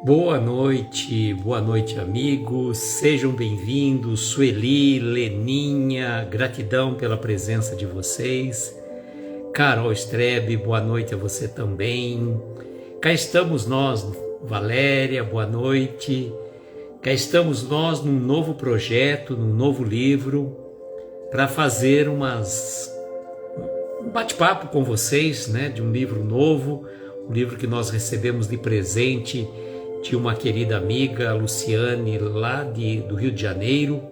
Boa noite amigos, sejam bem-vindos, Sueli, Leninha, gratidão pela presença de vocês, Carol Strebe, boa noite a você também, cá estamos nós, Valéria, boa noite, cá estamos nós num novo projeto, num novo livro, para fazer um bate-papo com vocês, né, de um livro novo, um livro que nós recebemos de presente de uma querida amiga, Luciane, lá do Rio de Janeiro,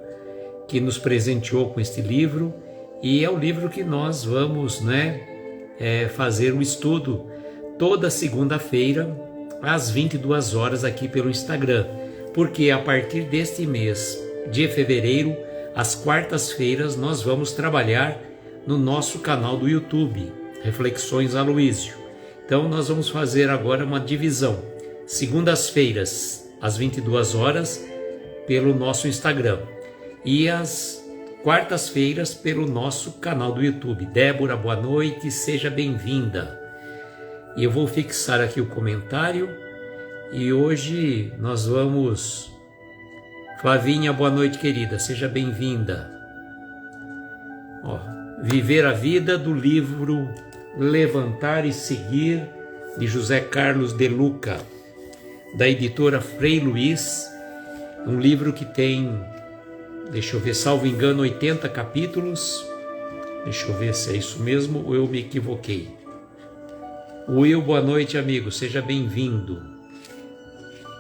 que nos presenteou com este livro, e é o livro que nós vamos, fazer um estudo toda segunda-feira, às 22 horas aqui pelo Instagram, porque a partir deste mês de fevereiro, às quartas-feiras, nós vamos trabalhar no nosso canal do YouTube, Reflexões Aloísio. Então nós vamos fazer agora uma divisão. Segundas-feiras, às 22 horas, pelo nosso Instagram. E às quartas-feiras, pelo nosso canal do YouTube. Débora, boa noite, seja bem-vinda. E eu vou fixar aqui o comentário. E hoje nós vamos... Flavinha, boa noite, querida, seja bem-vinda. Viver a Vida, do livro Levantar e Seguir, de José Carlos de Luca, da editora Frei Luiz, um livro que tem, deixa eu ver, salvo engano, 80 capítulos, deixa eu ver se é isso mesmo ou eu me equivoquei. Will, boa noite amigo, seja bem-vindo.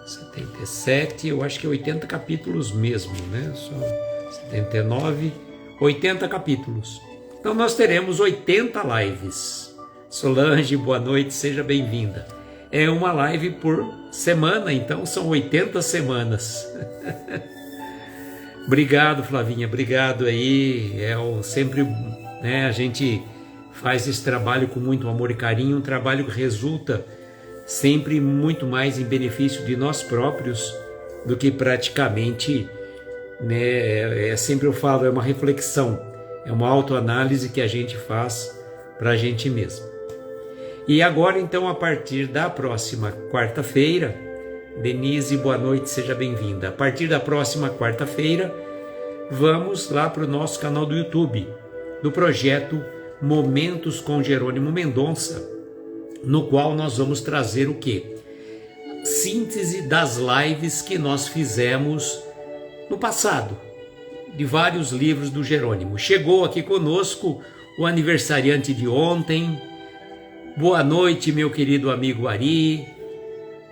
77, eu acho que é 80 capítulos mesmo, né? Só 79, 80 capítulos. Então nós teremos 80 lives. Solange, boa noite, seja bem-vinda. É uma live por semana, então são 80 semanas. Obrigado, Flavinha, obrigado aí. Sempre, a gente faz esse trabalho com muito amor e carinho, um trabalho que resulta sempre muito mais em benefício de nós próprios do que praticamente, sempre eu falo, é uma reflexão, é uma autoanálise que a gente faz para a gente mesmo. E agora, então, a partir da próxima quarta-feira, Denise, boa noite, seja bem-vinda. A partir da próxima quarta-feira, vamos lá para o nosso canal do YouTube, do projeto Momentos com Jerônimo Mendonça, no qual nós vamos trazer o quê? Síntese das lives que nós fizemos no passado, de vários livros do Jerônimo. Chegou aqui conosco o aniversariante de ontem. Boa noite, meu querido amigo Ari,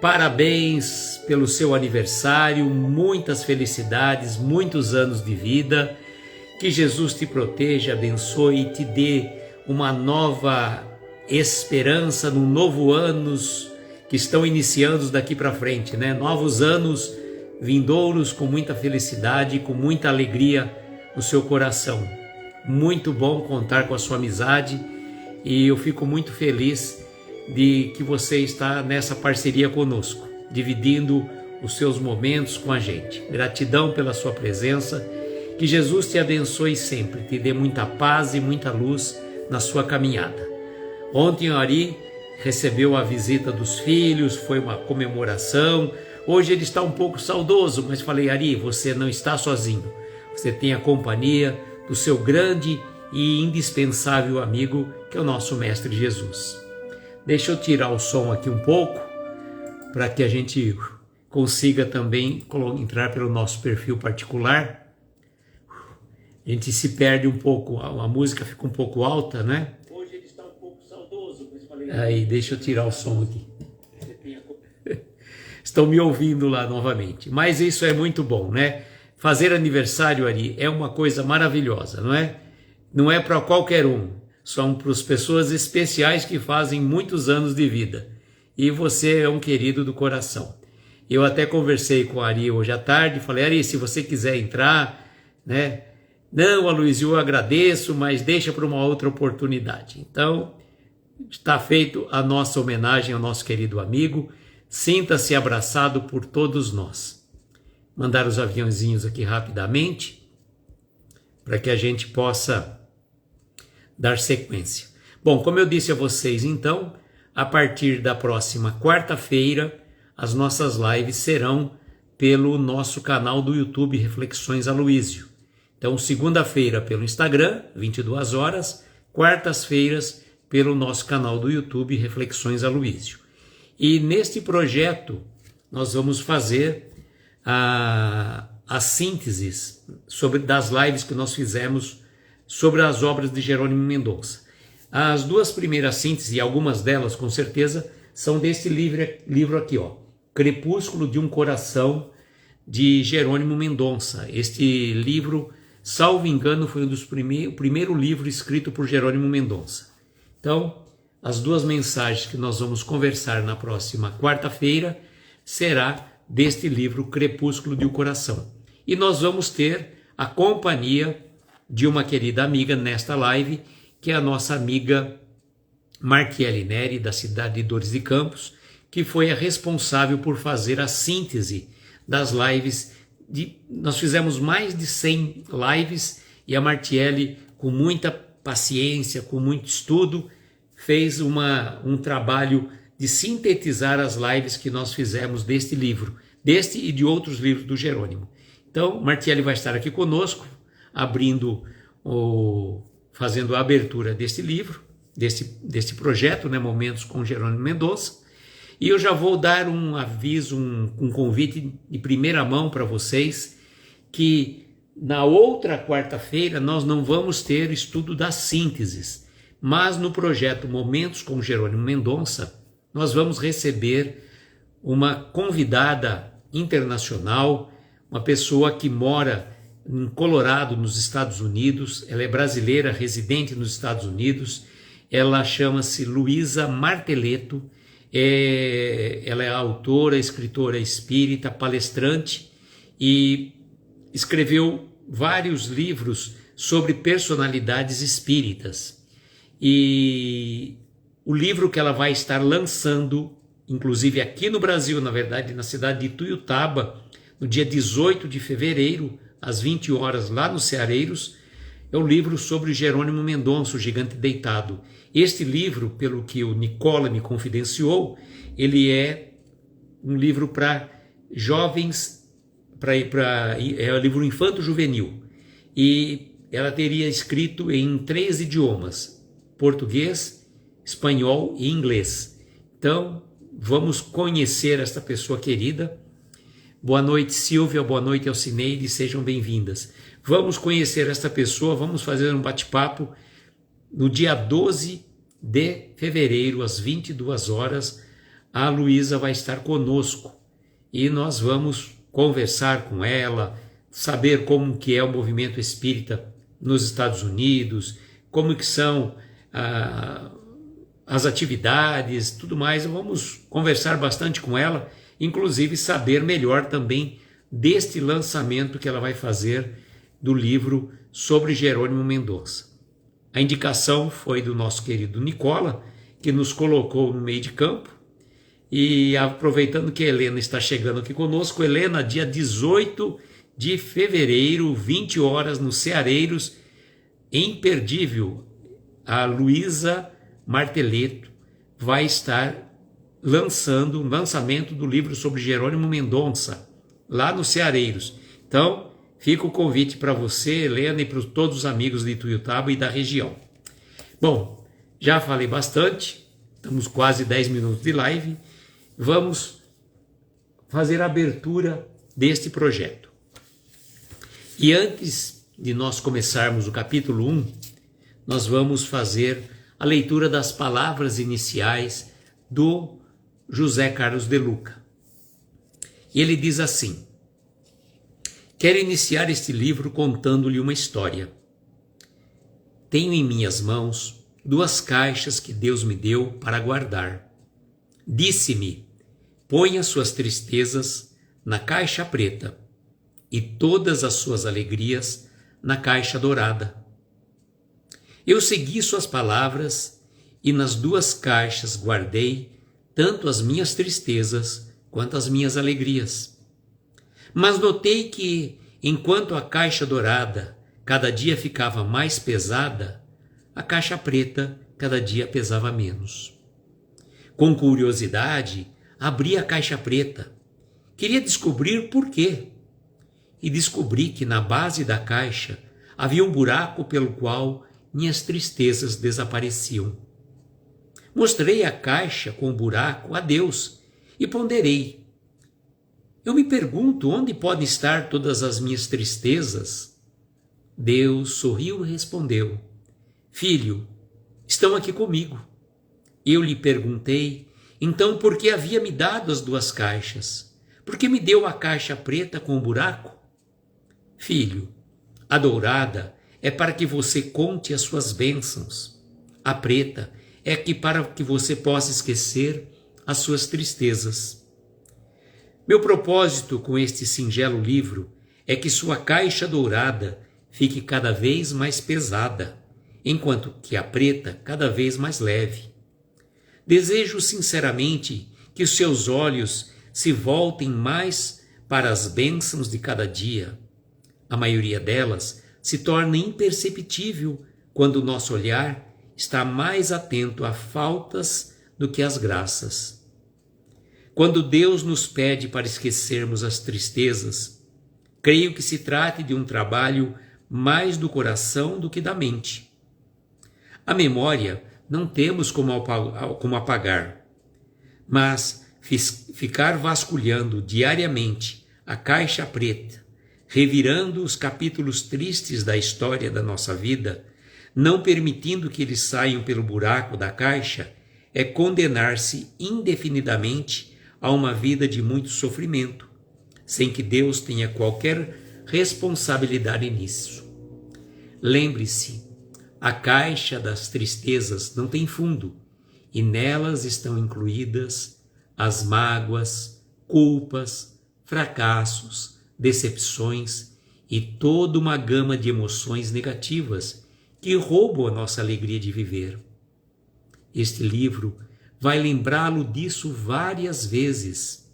parabéns pelo seu aniversário, muitas felicidades, muitos anos de vida, que Jesus te proteja, abençoe e te dê uma nova esperança num novo anos que estão iniciando daqui para frente, Novos anos vindouros com muita felicidade, com muita alegria no seu coração. Muito bom contar com a sua amizade. E eu fico muito feliz de que você está nessa parceria conosco, dividindo os seus momentos com a gente. Gratidão pela sua presença, que Jesus te abençoe sempre, te dê muita paz e muita luz na sua caminhada. Ontem o Ari recebeu a visita dos filhos, foi uma comemoração. Hoje ele está um pouco saudoso, mas falei, Ari, você não está sozinho. Você tem a companhia do seu grande e indispensável amigo, que é o nosso Mestre Jesus. Deixa eu tirar o som aqui um pouco, para que a gente consiga também entrar pelo nosso perfil particular. A gente se perde um pouco, a música fica um pouco alta, Hoje ele está um pouco saudoso, mas falei... Aí, deixa eu tirar o som aqui. Estão me ouvindo lá novamente. Mas isso é muito bom, Fazer aniversário, Ari, é uma coisa maravilhosa, não é? Não é para qualquer um, são para as pessoas especiais que fazem muitos anos de vida. E você é um querido do coração. Eu até conversei com a Ari hoje à tarde, falei, Ari, se você quiser entrar, Não, Aloísio, eu agradeço, mas deixa para uma outra oportunidade. Então, está feito a nossa homenagem ao nosso querido amigo. Sinta-se abraçado por todos nós. Mandar os aviãozinhos aqui rapidamente, para que a gente possa dar sequência. Bom, como eu disse a vocês, então, a partir da próxima quarta-feira, as nossas lives serão pelo nosso canal do YouTube Reflexões Aloísio. Então, segunda-feira pelo Instagram, 22 horas, quartas-feiras pelo nosso canal do YouTube Reflexões Aloísio. E neste projeto nós vamos fazer as sínteses das lives que nós fizemos sobre as obras de Jerônimo Mendonça. As duas primeiras sínteses, e algumas delas com certeza, são desse livro aqui, ó, Crepúsculo de um Coração, de Jerônimo Mendonça. Este livro, salvo engano, foi o primeiro livro escrito por Jerônimo Mendonça. Então, as duas mensagens que nós vamos conversar na próxima quarta-feira será deste livro Crepúsculo de um Coração. E nós vamos ter a companhia de uma querida amiga nesta live, que é a nossa amiga Marquiele Neri, da cidade de Dores de Campos, que foi a responsável por fazer a síntese das lives. Nós fizemos mais de 100 lives e a Marquiele, com muita paciência, com muito estudo, fez um trabalho de sintetizar as lives que nós fizemos deste livro, deste e de outros livros do Jerônimo. Então, Marquiele vai estar aqui conosco, fazendo a abertura deste livro, deste projeto, né, Momentos com Jerônimo Mendonça. E eu já vou dar um aviso, um convite de primeira mão para vocês, que na outra quarta-feira nós não vamos ter estudo das sínteses, mas no projeto Momentos com Jerônimo Mendonça, nós vamos receber uma convidada internacional, uma pessoa que mora em Colorado, nos Estados Unidos. Ela é brasileira, residente nos Estados Unidos. Ela chama-se Luísa Marteletto. Ela é autora, escritora espírita, palestrante e escreveu vários livros sobre personalidades espíritas. E o livro que ela vai estar lançando, inclusive aqui no Brasil, na verdade, na cidade de Ituiutaba, no dia 18 de fevereiro, às 20 horas, lá nos Ceareiros, é o livro sobre Jerônimo Mendonça, o Gigante Deitado. Este livro, pelo que o Nicola me confidenciou, ele é um livro para jovens, é um livro infanto-juvenil. E ela teria escrito em 3 idiomas, português, espanhol e inglês. Então, vamos conhecer esta pessoa querida. Boa noite, Silvia, boa noite, Alcineide, sejam bem-vindas. Vamos conhecer esta pessoa, vamos fazer um bate-papo no dia 12 de fevereiro, às 22 horas. A Luísa vai estar conosco e nós vamos conversar com ela, saber como que é o movimento espírita nos Estados Unidos, como que são as atividades, tudo mais. Vamos conversar bastante com ela, inclusive saber melhor também deste lançamento que ela vai fazer do livro sobre Jerônimo Mendonça. A indicação foi do nosso querido Nicola, que nos colocou no meio de campo. E aproveitando que a Helena está chegando aqui conosco, Helena, dia 18 de fevereiro, 20 horas, nos Ceareiros, imperdível, a Luísa Marteletto vai estar lançando o lançamento do livro sobre Jerônimo Mendonça, lá nos Ceareiros. Então, fica o convite para você, Helena, e para todos os amigos de Ituiutaba e da região. Bom, já falei bastante, estamos quase 10 minutos de live, vamos fazer a abertura deste projeto. E antes de nós começarmos o capítulo 1, nós vamos fazer a leitura das palavras iniciais do José Carlos de Luca. E ele diz assim: quero iniciar este livro contando-lhe uma história. Tenho em minhas mãos 2 caixas que Deus me deu para guardar. Disse-me: ponha suas tristezas na caixa preta e todas as suas alegrias na caixa dourada. Eu segui suas palavras e nas 2 caixas guardei tanto as minhas tristezas quanto as minhas alegrias. Mas notei que, enquanto a caixa dourada cada dia ficava mais pesada, a caixa preta cada dia pesava menos. Com curiosidade, abri a caixa preta. Queria descobrir por quê. E descobri que na base da caixa havia um buraco pelo qual minhas tristezas desapareciam. Mostrei a caixa com o buraco a Deus e ponderei. Eu me pergunto onde podem estar todas as minhas tristezas. Deus sorriu e respondeu: Filho, estão aqui comigo. Eu lhe perguntei, então, por que havia me dado as duas caixas? Por que me deu a caixa preta com o buraco? Filho, a dourada é para que você conte as suas bênçãos. A preta é para que você possa esquecer as suas tristezas. Meu propósito com este singelo livro é que sua caixa dourada fique cada vez mais pesada, enquanto que a preta cada vez mais leve. Desejo sinceramente que os seus olhos se voltem mais para as bênçãos de cada dia. A maioria delas se torna imperceptível quando o nosso olhar está mais atento a faltas do que às graças. Quando Deus nos pede para esquecermos as tristezas, creio que se trate de um trabalho mais do coração do que da mente. A memória não temos como apagar, mas ficar vasculhando diariamente a caixa preta, revirando os capítulos tristes da história da nossa vida, não permitindo que eles saiam pelo buraco da caixa, é condenar-se indefinidamente a uma vida de muito sofrimento, sem que Deus tenha qualquer responsabilidade nisso. Lembre-se, a caixa das tristezas não tem fundo, e nelas estão incluídas as mágoas, culpas, fracassos, decepções e toda uma gama de emoções negativas que roubam a nossa alegria de viver. Este livro vai lembrá-lo disso várias vezes.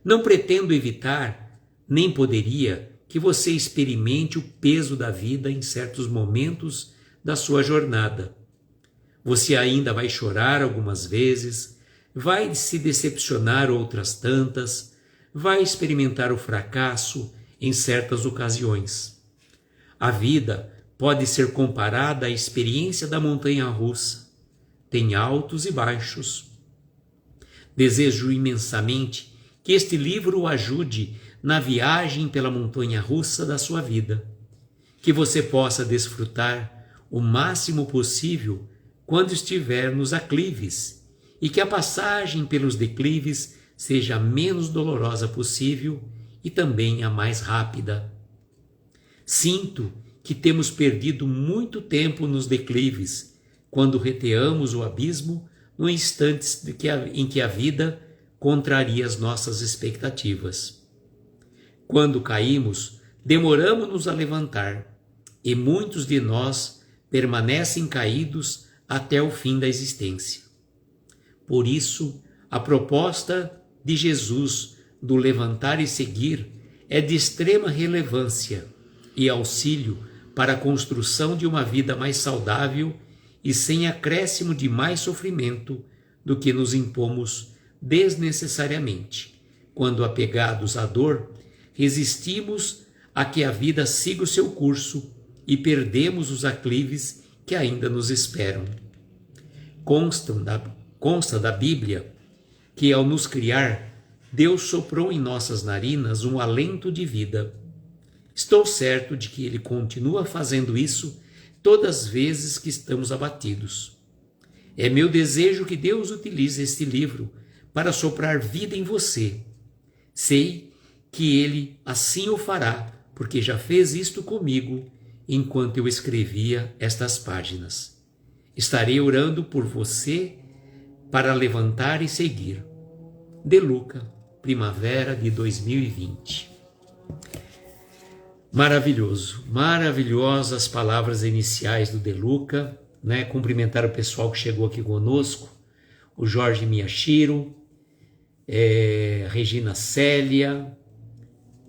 Não pretendo evitar, nem poderia, que você experimente o peso da vida em certos momentos da sua jornada. Você ainda vai chorar algumas vezes, vai se decepcionar outras tantas, vai experimentar o fracasso em certas ocasiões. A vida pode ser comparada à experiência da montanha-russa. Tem altos e baixos. Desejo imensamente que este livro o ajude na viagem pela montanha-russa da sua vida, que você possa desfrutar o máximo possível quando estiver nos aclives e que a passagem pelos declives seja a menos dolorosa possível e também a mais rápida. Sinto que temos perdido muito tempo nos declives, quando reteamos o abismo no instante em que a vida contraria as nossas expectativas. Quando caímos, demoramos-nos a levantar, e muitos de nós permanecem caídos até o fim da existência. Por isso, a proposta de Jesus do levantar e seguir é de extrema relevância e auxílio para a construção de uma vida mais saudável e sem acréscimo de mais sofrimento do que nos impomos desnecessariamente, quando apegados à dor, resistimos a que a vida siga o seu curso e perdemos os aclives que ainda nos esperam. Consta da Bíblia que, ao nos criar, Deus soprou em nossas narinas um alento de vida. Estou certo de que Ele continua fazendo isso todas as vezes que estamos abatidos. É meu desejo que Deus utilize este livro para soprar vida em você. Sei que Ele assim o fará, porque já fez isto comigo enquanto eu escrevia estas páginas. Estarei orando por você para levantar e seguir. De Luca, primavera de 2020. Maravilhoso, maravilhosas palavras iniciais do De Luca, né? Cumprimentar o pessoal que chegou aqui conosco, o Jorge Miyashiro, Regina Célia,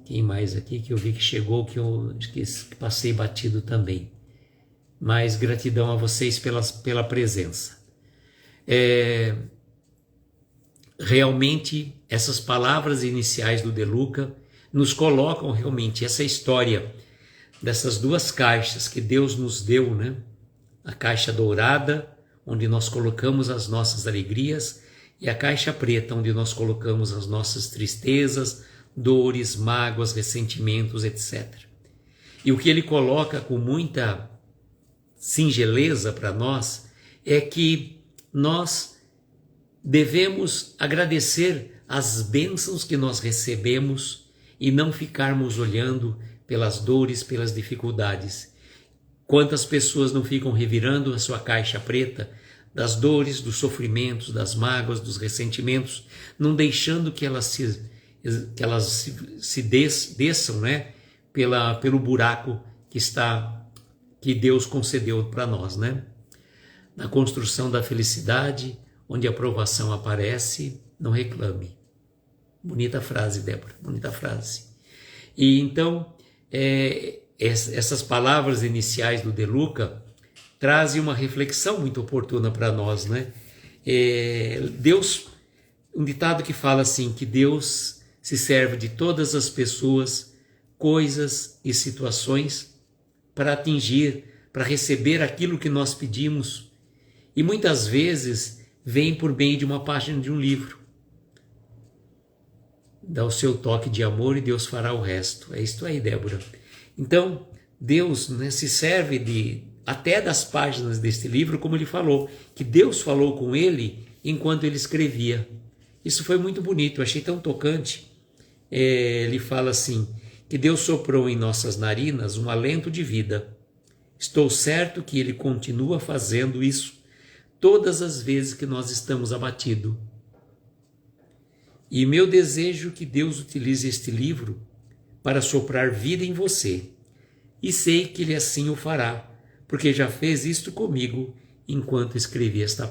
quem mais aqui que eu vi que chegou, que eu esqueci, que passei batido também. Mas gratidão a vocês pela presença. realmente essas palavras iniciais do De Luca nos colocam realmente essa história dessas duas caixas que Deus nos deu, né? A caixa dourada, onde nós colocamos as nossas alegrias, e a caixa preta, onde nós colocamos as nossas tristezas, dores, mágoas, ressentimentos, etc. E o que ele coloca com muita singeleza para nós é que nós devemos agradecer as bênçãos que nós recebemos e não ficarmos olhando pelas dores, pelas dificuldades. Quantas pessoas não ficam revirando a sua caixa preta das dores, dos sofrimentos, das mágoas, dos ressentimentos, não deixando que elas se desçam, né, pelo buraco que Deus concedeu para nós, né? Na construção da felicidade, onde a aprovação aparece, não reclame. Bonita frase, Débora, bonita frase. E então, essas palavras iniciais do De Luca trazem uma reflexão muito oportuna para nós, né? Um ditado que fala assim, que Deus se serve de todas as pessoas, coisas e situações para atingir, para receber aquilo que nós pedimos. E muitas vezes vem por meio de uma página de um livro. Dá o seu toque de amor e Deus fará o resto. É isso aí, Débora. Então, Deus, né, se serve até das páginas deste livro, como ele falou, que Deus falou com ele enquanto ele escrevia. Isso foi muito bonito, eu achei tão tocante. Ele fala assim, que Deus soprou em nossas narinas um alento de vida. Estou certo que ele continua fazendo isso todas as vezes que nós estamos abatidos. E meu desejo é que Deus utilize este livro para soprar vida em você. E sei que ele assim o fará, porque já fez isto comigo enquanto escrevi estas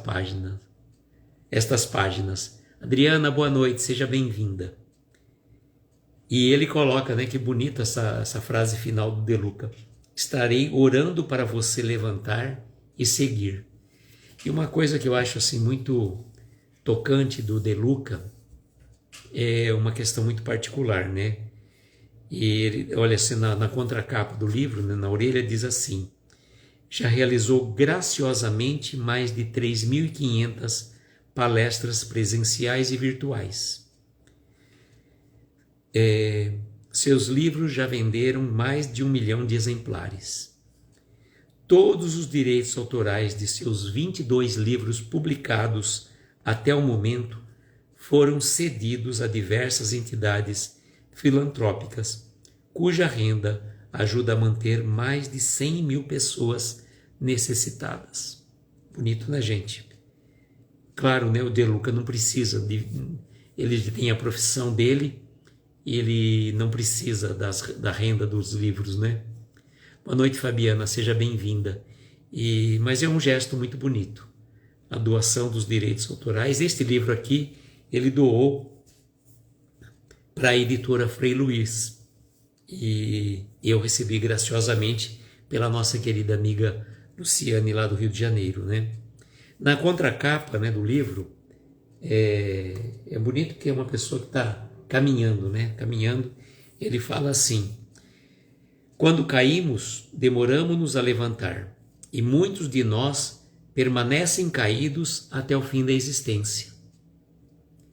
páginas. Adriana, boa noite, seja bem-vinda. E ele coloca, né, que bonita essa frase final do De Luca. Estarei orando para você levantar e seguir. E uma coisa que eu acho assim muito tocante do De Luca é uma questão muito particular, né? E ele, olha assim, na contracapa do livro, né, na orelha, diz assim: já realizou graciosamente mais de 3.500 palestras presenciais e virtuais. Seus livros já venderam mais de 1 milhão de exemplares. Todos os direitos autorais de seus 22 livros publicados até o momento foram cedidos a diversas entidades filantrópicas, cuja renda ajuda a manter mais de 100 mil pessoas necessitadas. Bonito, né, gente? Claro, né, o De Luca não precisa, ele tem a profissão dele, ele não precisa da renda dos livros, né? Boa noite, Fabiana, seja bem-vinda. Mas é um gesto muito bonito, a doação dos direitos autorais. Este livro aqui, ele doou para a editora Frei Luiz. E eu recebi graciosamente pela nossa querida amiga Luciane, lá do Rio de Janeiro, né? Na contracapa, né, do livro, é bonito que é uma pessoa que está caminhando, né? Caminhando, ele fala assim: quando caímos, demoramos-nos a levantar, e muitos de nós permanecem caídos até o fim da existência.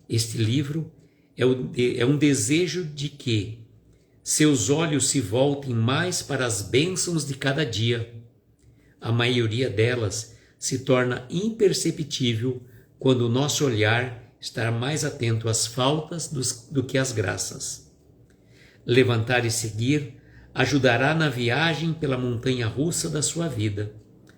Este livro é um desejo de que seus olhos se voltem mais para as bênçãos de cada dia. A maioria delas se torna imperceptível quando o nosso olhar está mais atento às faltas do que às graças. Levantar e seguir ajudará na viagem pela montanha-russa da sua vida,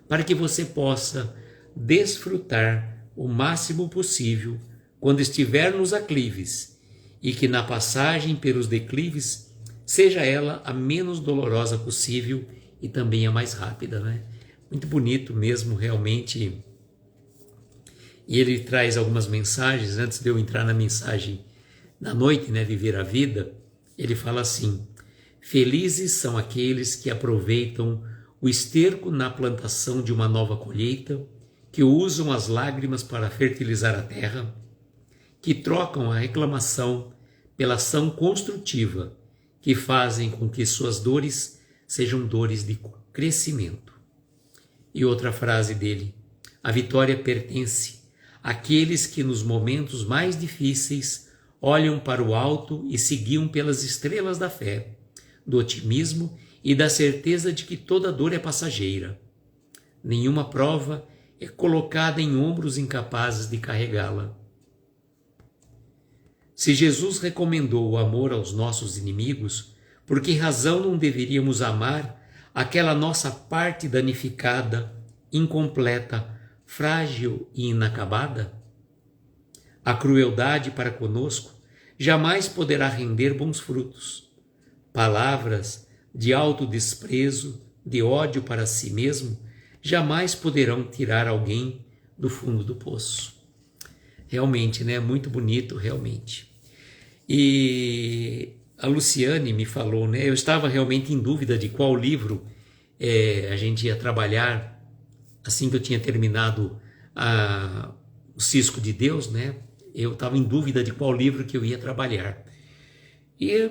para que você possa desfrutar o máximo possível quando estiver nos aclives, e que na passagem pelos declives seja ela a menos dolorosa possível e também a mais rápida, né? Muito bonito mesmo, realmente. E ele traz algumas mensagens, antes de eu entrar na mensagem da noite, né, viver a vida, ele fala assim: felizes são aqueles que aproveitam o esterco na plantação de uma nova colheita, que usam as lágrimas para fertilizar a terra, que trocam a reclamação pela ação construtiva, que fazem com que suas dores sejam dores de crescimento. E outra frase dele: a vitória pertence àqueles que nos momentos mais difíceis olham para o alto e se guiam pelas estrelas da fé, do otimismo e da certeza de que toda dor é passageira. Nenhuma prova é colocada em ombros incapazes de carregá-la. Se Jesus recomendou o amor aos nossos inimigos, por que razão não deveríamos amar aquela nossa parte danificada, incompleta, frágil e inacabada? A crueldade para conosco jamais poderá render bons frutos. Palavras de autodesprezo, de ódio para si mesmo, jamais poderão tirar alguém do fundo do poço. Realmente, né? Muito bonito, realmente. E a Luciane me falou, né? Eu estava realmente em dúvida de qual livro a gente ia trabalhar assim que eu tinha terminado o Cisco de Deus, né? Eu estava em dúvida de qual livro que eu ia trabalhar. E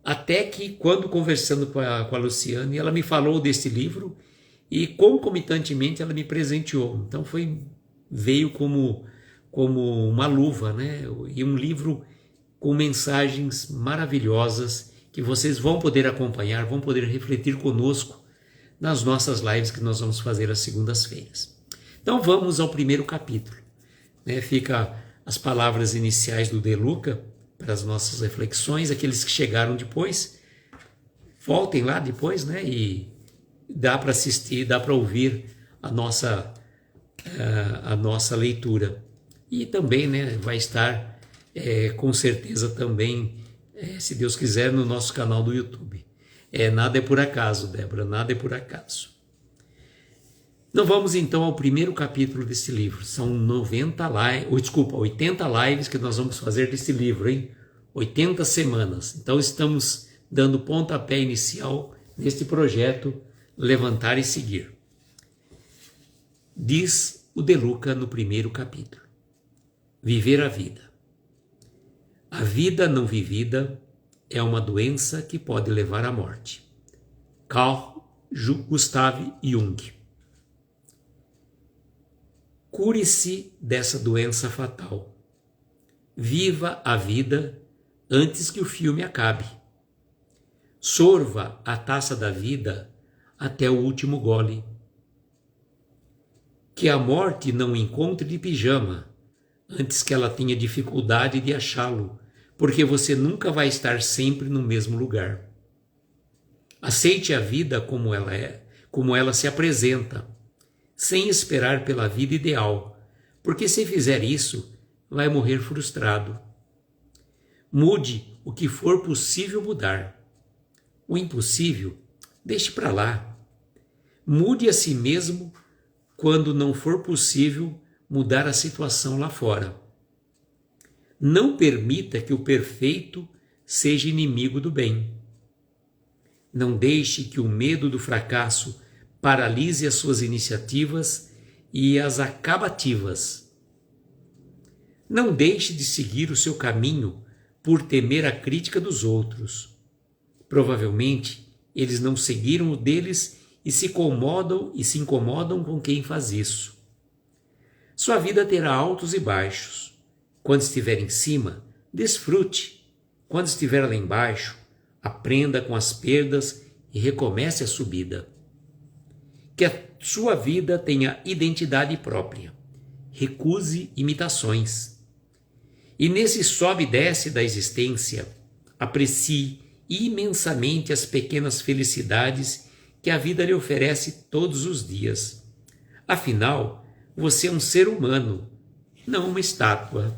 até que, quando conversando com a Luciane, ela me falou desse livro e concomitantemente ela me presenteou. Então veio como uma luva, né? E um livro com mensagens maravilhosas que vocês vão poder acompanhar, vão poder refletir conosco nas nossas lives que nós vamos fazer às segundas-feiras. Então vamos ao primeiro capítulo, né? Fica as palavras iniciais do De Luca para as nossas reflexões. Aqueles que chegaram depois, voltem lá depois, né? E dá para assistir, dá para ouvir a nossa leitura. E também, né, vai estar com certeza também, se Deus quiser, no nosso canal do YouTube. Nada é por acaso, Débora, nada é por acaso. Então vamos então ao primeiro capítulo desse livro. São 80 lives que nós vamos fazer desse livro, hein? 80 semanas. Então estamos dando pontapé inicial neste projeto Levantar e Seguir. Diz o De Luca no primeiro capítulo: viver a vida. A vida não vivida é uma doença que pode levar à morte. Carl Gustav Jung. Cure-se dessa doença fatal. Viva a vida antes que o filme acabe. Sorva a taça da vida até o último gole. Que a morte não encontre de pijama antes que ela tenha dificuldade de achá-lo, porque você nunca vai estar sempre no mesmo lugar. Aceite a vida como ela é, como ela se apresenta, sem esperar pela vida ideal, porque se fizer isso, vai morrer frustrado. Mude o que for possível mudar. O impossível, deixe para lá. Mude a si mesmo quando não for possível mudar a situação lá fora. Não permita que o perfeito seja inimigo do bem. Não deixe que o medo do fracasso paralise as suas iniciativas e as acabativas. Não deixe de seguir o seu caminho por temer a crítica dos outros. Provavelmente, eles não seguiram o deles e se incomodam com quem faz isso. Sua vida terá altos e baixos. Quando estiver em cima, desfrute. Quando estiver lá embaixo, aprenda com as perdas e recomece a subida. Que a sua vida tenha identidade própria. Recuse imitações. E nesse sobe e desce da existência, aprecie imensamente as pequenas felicidades que a vida lhe oferece todos os dias. Afinal, você é um ser humano, não uma estátua.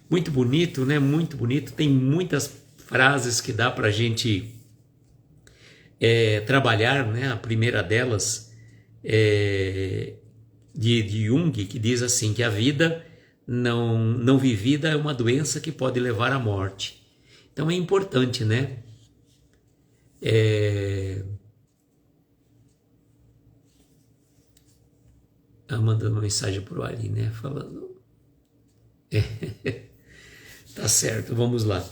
Muito bonito, né? Muito bonito. Tem muitas frases que dá para a gente trabalhar, né? A primeira delas de Jung, que diz assim, que a vida não vivida é uma doença que pode levar à morte. Então é importante, né? Mandando uma mensagem para o Ali, né? Falando. Tá certo, vamos lá.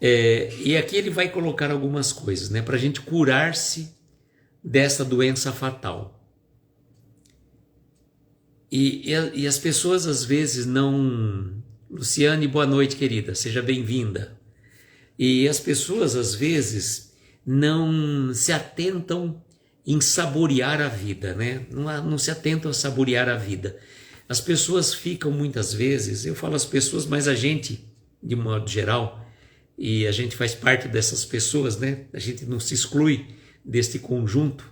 E aqui ele vai colocar algumas coisas, né, para a gente curar-se dessa doença fatal. E as pessoas às vezes não... Luciane, boa noite, querida, seja bem-vinda. E as pessoas às vezes não se atentam em saborear a vida, né? Não se atentam a saborear a vida. As pessoas ficam muitas vezes, eu falo as pessoas, mas a gente, de modo geral, e a gente faz parte dessas pessoas, né? A gente não se exclui deste conjunto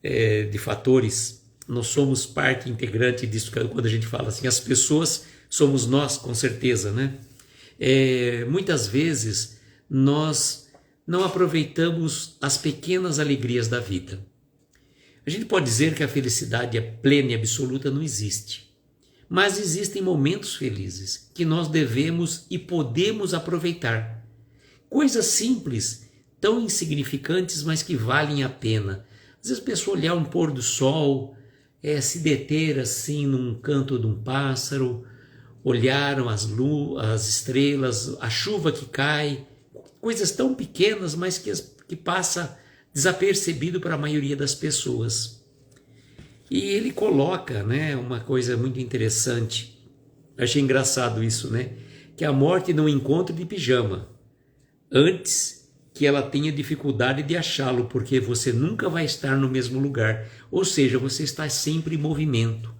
de fatores. Nós somos parte integrante disso, quando a gente fala assim, as pessoas somos nós, com certeza, né? Muitas vezes nós não aproveitamos as pequenas alegrias da vida. A gente pode dizer que a felicidade plena e absoluta não existe, mas existem momentos felizes que nós devemos e podemos aproveitar. Coisas simples, tão insignificantes, mas que valem a pena. Às vezes a pessoa olhar um pôr do sol, se deter assim num canto de um pássaro, olhar as estrelas, a chuva que cai, coisas tão pequenas, mas que passa desapercebido para a maioria das pessoas. E ele coloca, né, uma coisa muito interessante. Achei engraçado isso, né? Que a morte não encontra de pijama, antes que ela tenha dificuldade de achá-lo, porque você nunca vai estar no mesmo lugar. Ou seja, você está sempre em movimento.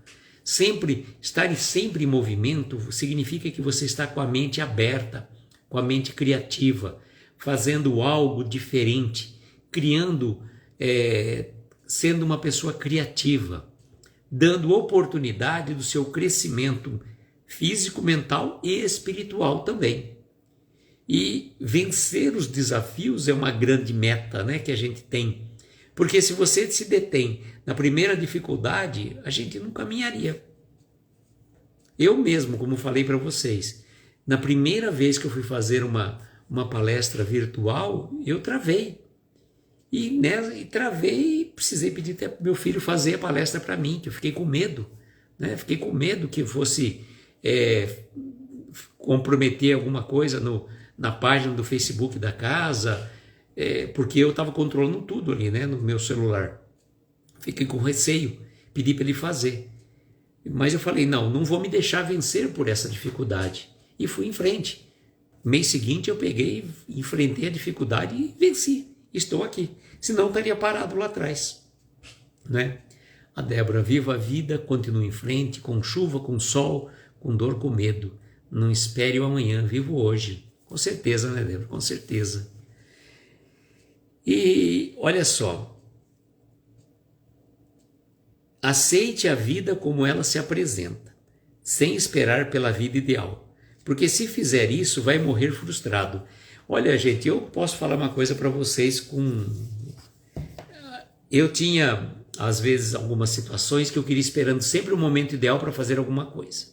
Estar sempre em movimento significa que você está com a mente aberta, com a mente criativa, fazendo algo diferente, criando, sendo uma pessoa criativa, dando oportunidade do seu crescimento físico, mental e espiritual também. E vencer os desafios é uma grande meta, né, que a gente tem. Porque se você se detém na primeira dificuldade, a gente não caminharia. Eu mesmo, como falei para vocês, na primeira vez que eu fui fazer uma palestra virtual, eu travei. E travei e precisei pedir até para meu filho fazer a palestra para mim, que eu fiquei com medo. Né? Fiquei com medo que fosse comprometer alguma coisa na página do Facebook da casa, porque eu estava controlando tudo ali, né, no meu celular. Fiquei com receio, pedi para ele fazer. Mas eu falei, não vou me deixar vencer por essa dificuldade. E fui em frente. Mês seguinte eu peguei, enfrentei a dificuldade e venci. Estou aqui. Senão estaria parado lá atrás. Né? A Débora, viva a vida, continue em frente, com chuva, com sol, com dor, com medo. Não espere o amanhã, vivo hoje. Com certeza, né, Débora? Com certeza. E olha só. Aceite a vida como ela se apresenta, sem esperar pela vida ideal. Porque se fizer isso, vai morrer frustrado. Olha, gente, eu posso falar uma coisa para vocês Eu tinha, às vezes, algumas situações que eu queria esperando sempre o momento ideal para fazer alguma coisa.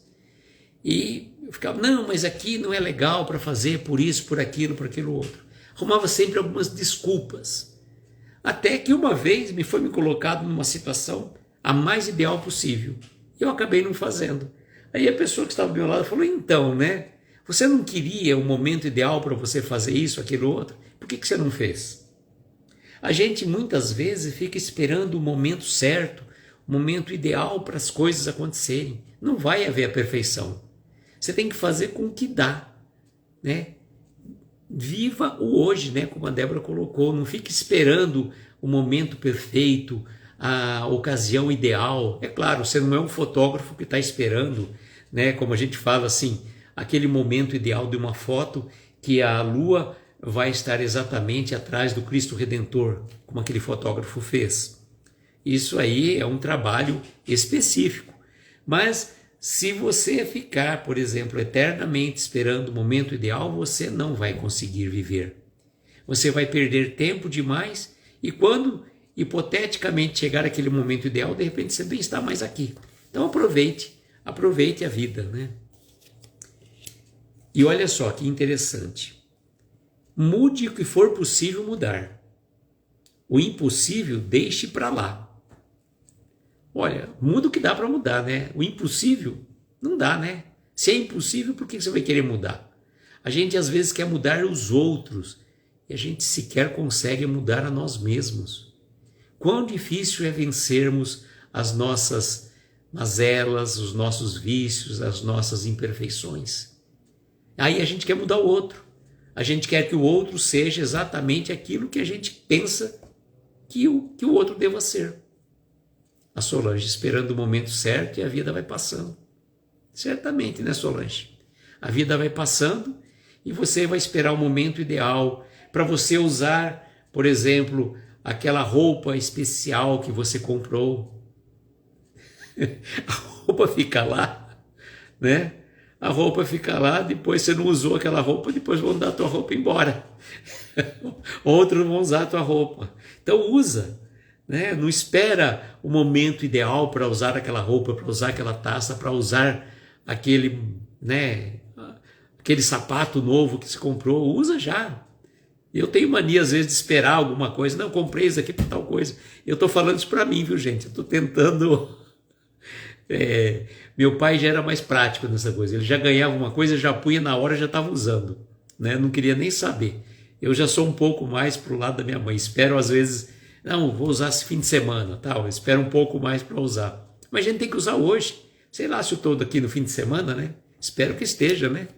E eu ficava, não, mas aqui não é legal para fazer por isso, por aquilo outro. Arrumava sempre algumas desculpas. Até que uma vez me foi colocado numa situação a mais ideal possível. Eu acabei não fazendo. Aí a pessoa que estava do meu lado falou, então, né? Você não queria o momento ideal para você fazer isso, aquilo, outro? Por que você não fez? A gente muitas vezes fica esperando o momento certo, o momento ideal para as coisas acontecerem. Não vai haver a perfeição. Você tem que fazer com o que dá, né? Viva o hoje, né? Como a Débora colocou. Não fique esperando o momento perfeito, a ocasião ideal. É claro, você não é um fotógrafo que está esperando, né? Como a gente fala assim, aquele momento ideal de uma foto que a lua vai estar exatamente atrás do Cristo Redentor, como aquele fotógrafo fez. Isso aí é um trabalho específico. Mas se você ficar, por exemplo, eternamente esperando o momento ideal, você não vai conseguir viver. Você vai perder tempo demais e quando hipoteticamente chegar aquele momento ideal, de repente você nem está mais aqui. Então aproveite a vida, né? E olha só que interessante. Mude o que for possível mudar. O impossível deixe para lá. Olha, muda o que dá para mudar, né? O impossível não dá, né? Se é impossível, por que você vai querer mudar? A gente às vezes quer mudar os outros e a gente sequer consegue mudar a nós mesmos. Quão difícil é vencermos as nossas mazelas, os nossos vícios, as nossas imperfeições. Aí a gente quer mudar o outro. A gente quer que o outro seja exatamente aquilo que a gente pensa que o outro deva ser. A Solange esperando o momento certo e a vida vai passando. Certamente, né, Solange? A vida vai passando e você vai esperar o momento ideal para você usar, por exemplo, aquela roupa especial que você comprou. A roupa fica lá, né? A roupa fica lá, depois você não usou aquela roupa, depois vão dar a tua roupa embora. Outros vão usar a tua roupa. Então usa, né? Não espera o momento ideal para usar aquela roupa, para usar aquela taça, para usar aquele, né, aquele sapato novo que você comprou. Usa já. Eu tenho mania às vezes de esperar alguma coisa. Não, eu comprei isso aqui para tal coisa. Eu estou falando isso para mim, viu, gente? Eu estou tentando... meu pai já era mais prático nessa coisa. Ele já ganhava uma coisa, já punha na hora, já estava usando, né? Não queria nem saber. Eu já sou um pouco mais pro lado da minha mãe. Espero às vezes, não, vou usar esse fim de semana, tal. Espero um pouco mais para usar. Mas a gente tem que usar hoje. Sei lá se eu estou aqui no fim de semana, né? Espero que esteja, né?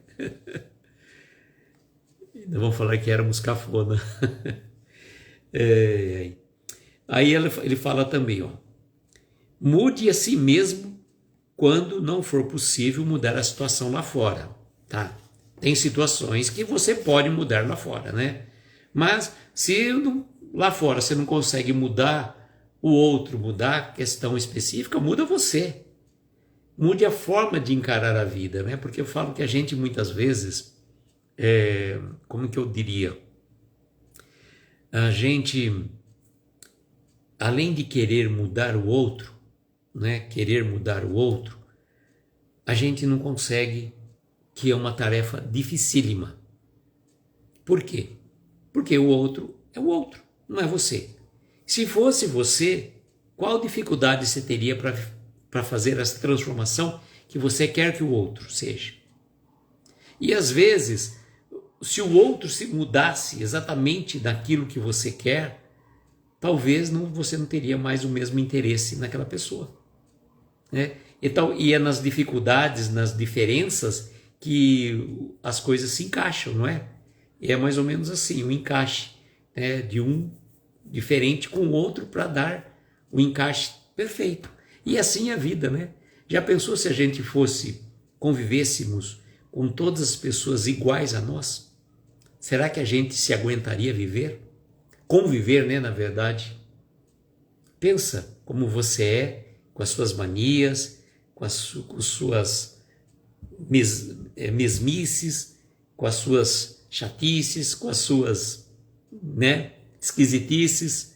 Ainda vão falar que éramos cafona. Aí ele fala também, ó. Mude a si mesmo quando não for possível mudar a situação lá fora, tá? Tem situações que você pode mudar lá fora, né? Mas se lá fora você não consegue mudar o outro, mudar a questão específica, muda você. Mude a forma de encarar a vida, né? Porque eu falo que a gente muitas vezes, como que eu diria? A gente, além de querer mudar o outro, né, querer mudar o outro, a gente não consegue, que é uma tarefa dificílima. Por quê? Porque o outro é o outro, não é você. Se fosse você, qual dificuldade você teria para fazer essa transformação que você quer que o outro seja? E às vezes, se o outro se mudasse exatamente daquilo que você quer, talvez você não teria mais o mesmo interesse naquela pessoa. Né? Então, e é nas dificuldades, nas diferenças que as coisas se encaixam, não é? E é mais ou menos assim, o encaixe, né, de um diferente com o outro para dar o encaixe perfeito. E assim é a vida, né? Já pensou se a gente convivêssemos com todas as pessoas iguais a nós? Será que a gente se aguentaria viver? Conviver, né, na verdade? Pensa como você é, com as suas manias, com as suas mesmices, com as suas chatices, com as suas, né, esquisitices.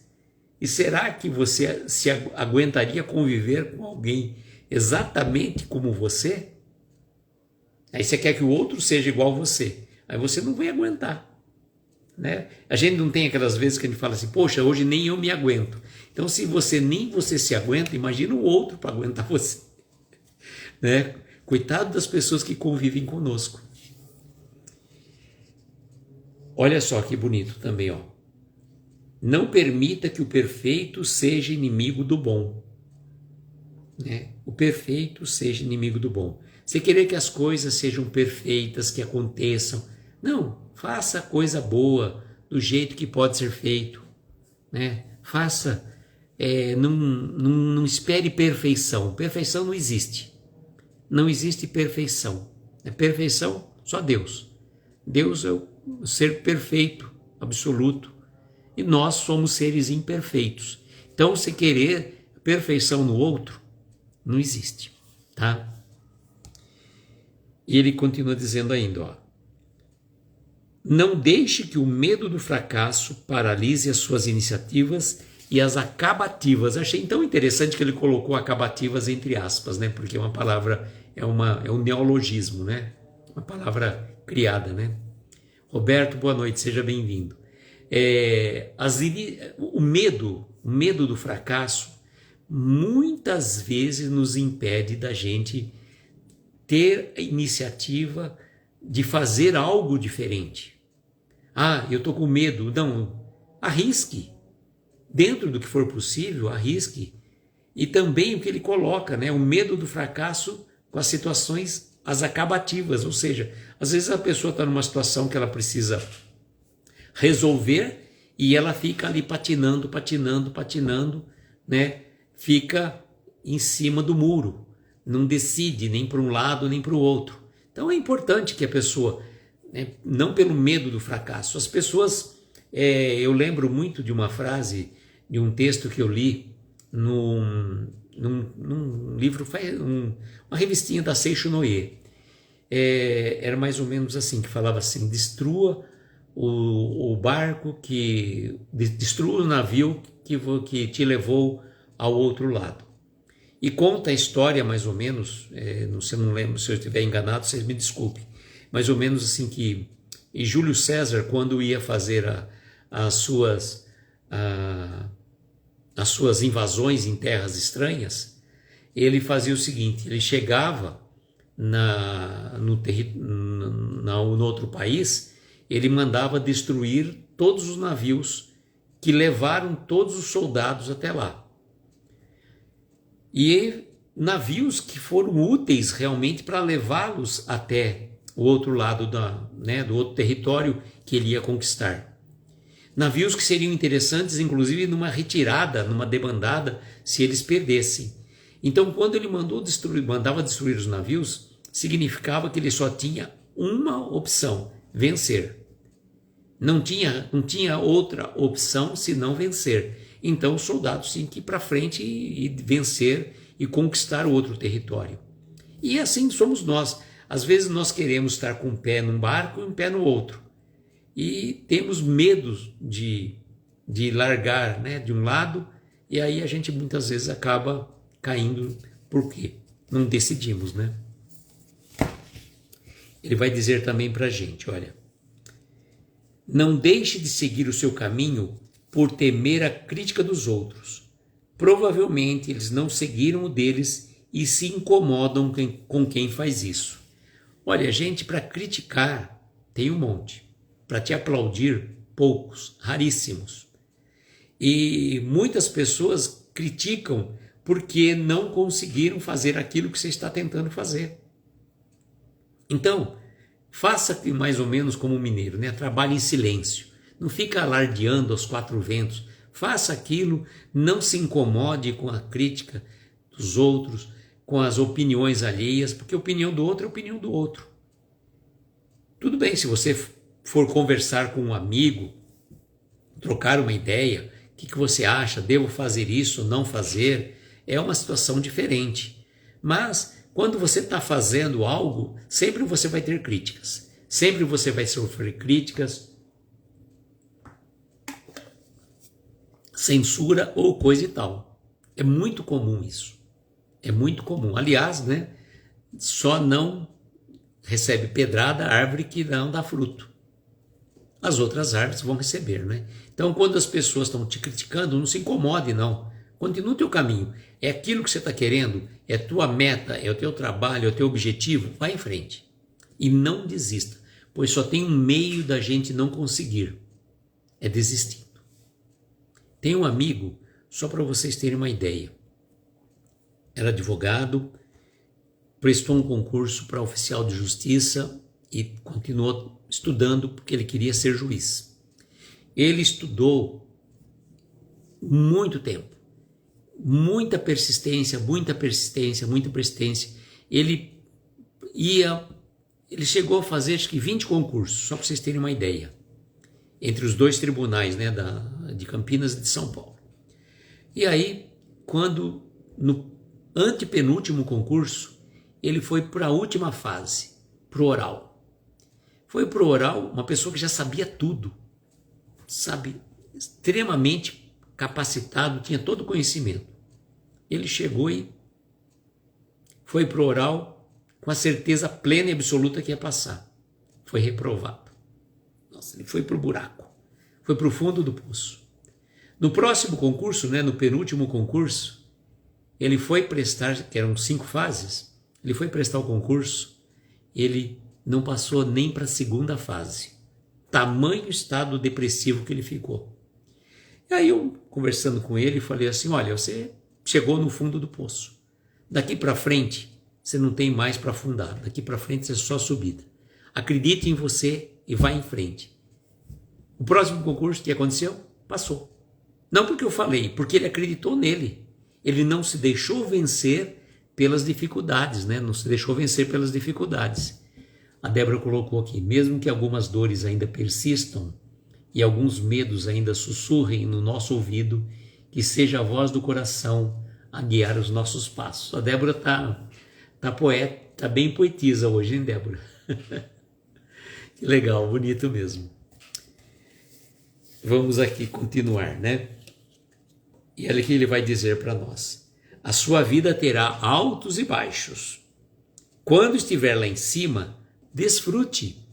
E será que você se aguentaria conviver com alguém exatamente como você? Aí você quer que o outro seja igual a você. Aí você não vai aguentar. Né? A gente não tem aquelas vezes que a gente fala assim, poxa, hoje nem eu me aguento. Então, se nem você se aguenta, imagina o outro para aguentar você. Né? Coitado das pessoas que convivem conosco. Olha só que bonito também, ó. Não permita que o perfeito seja inimigo do bom. Né? O perfeito seja inimigo do bom. Você querer que as coisas sejam perfeitas, que aconteçam. Não, faça coisa boa, do jeito que pode ser feito. Né? Faça, não espere perfeição. Perfeição não existe. Não existe perfeição. Perfeição, só Deus. Deus é o ser perfeito, absoluto. E nós somos seres imperfeitos. Então, se querer perfeição no outro, não existe, tá? E ele continua dizendo ainda, ó. Não deixe que o medo do fracasso paralise as suas iniciativas e as acabativas. Achei tão interessante que ele colocou acabativas entre aspas, né? Porque é uma palavra, é um neologismo, né? Uma palavra criada, né? Roberto, boa noite, seja bem-vindo. O medo do fracasso muitas vezes nos impede da gente ter a iniciativa de fazer algo diferente. Ah, eu estou com medo. Não, arrisque. Dentro do que for possível, arrisque. E também o que ele coloca, né? O medo do fracasso com as situações, as acabativas. Ou seja, às vezes a pessoa está numa situação que ela precisa resolver e ela fica ali patinando, né? Fica em cima do muro. Não decide nem para um lado nem para o outro. Então é importante que a pessoa, né, não pelo medo do fracasso, as pessoas, eu lembro muito de uma frase, de um texto que eu li num livro, uma revistinha da Seixo Noé. Era mais ou menos assim, que falava assim: destrua o barco, destrua o navio que te levou ao outro lado. E conta a história mais ou menos, não lembro, se eu estiver enganado, vocês me desculpem, mais ou menos assim que Júlio César, quando ia fazer as suas invasões em terras estranhas, ele fazia o seguinte: ele chegava no outro país, ele mandava destruir todos os navios que levaram todos os soldados até lá. E navios que foram úteis realmente para levá-los até o outro lado do outro território que ele ia conquistar. Navios que seriam interessantes, inclusive, numa retirada, numa debandada, se eles perdessem. Então, quando ele mandava destruir os navios, significava que ele só tinha uma opção: vencer. Não tinha outra opção senão vencer. Então os soldados tinham que ir para frente e vencer e conquistar outro território. E assim somos nós. Às vezes nós queremos estar com um pé num barco e um pé no outro. E temos medo de largar, né, de um lado, e aí a gente muitas vezes acaba caindo. Por quê? Não decidimos, né? Ele vai dizer também para a gente, olha: não deixe de seguir o seu caminho por temer a crítica dos outros. Provavelmente eles não seguiram o deles e se incomodam com quem faz isso. Olha, gente, para criticar tem um monte. Para te aplaudir, poucos, raríssimos. E muitas pessoas criticam porque não conseguiram fazer aquilo que você está tentando fazer. Então, faça mais ou menos como um mineiro, né? Trabalhe em silêncio. Não fica alardeando aos quatro ventos. Faça aquilo, não se incomode com a crítica dos outros, com as opiniões alheias, porque a opinião do outro é a opinião do outro. Tudo bem, se você for conversar com um amigo, trocar uma ideia, o que você acha? Devo fazer isso, não fazer? É uma situação diferente. Mas quando você está fazendo algo, sempre você vai ter críticas. Sempre você vai sofrer críticas, censura ou coisa e tal. É muito comum isso. É muito comum. Aliás, né, só não recebe pedrada a árvore que não dá fruto. As outras árvores vão receber, né? Então, quando as pessoas estão te criticando, não se incomode, não. Continua o teu caminho. É aquilo que você está querendo, é a tua meta, é o teu trabalho, é o teu objetivo. Vai em frente. E não desista, pois só tem um meio da gente não conseguir. É desistindo. Tem um amigo, só para vocês terem uma ideia. Era advogado, prestou um concurso para oficial de justiça e continuou estudando porque ele queria ser juiz. Ele estudou muito tempo, muita persistência. Ele chegou a fazer acho que 20 concursos, só para vocês terem uma ideia, entre os dois tribunais, né, de Campinas e de São Paulo. E aí, quando no antepenúltimo concurso, ele foi para a última fase, para o oral. Foi para o oral uma pessoa que já sabia tudo, sabe, extremamente capacitado, tinha todo o conhecimento. Ele chegou e foi para o oral com a certeza plena e absoluta que ia passar. Foi reprovado. Nossa, ele foi para o buraco, foi para o fundo do poço. No próximo concurso, né, no penúltimo concurso, ele foi prestar, que eram 5 fases, Ele foi prestar o concurso, ele não passou nem para a segunda fase. Tamanho estado depressivo que ele ficou. E aí eu, conversando com ele, falei assim, olha, você chegou no fundo do poço. Daqui para frente, você não tem mais para afundar. Daqui para frente é só subida. Acredite em você e vá em frente. O próximo concurso, o que aconteceu? Passou. Não porque eu falei, porque ele acreditou nele. Ele não se deixou vencer pelas dificuldades, né? Não se deixou vencer pelas dificuldades. A Débora colocou aqui, mesmo que algumas dores ainda persistam e alguns medos ainda sussurrem no nosso ouvido, que seja a voz do coração a guiar os nossos passos. A Débora tá poeta, tá bem poetisa hoje, hein, Débora? Que legal, bonito mesmo. Vamos aqui continuar, né? E olha o que ele vai dizer para nós. A sua vida terá altos e baixos. Quando estiver lá em cima, desfrute.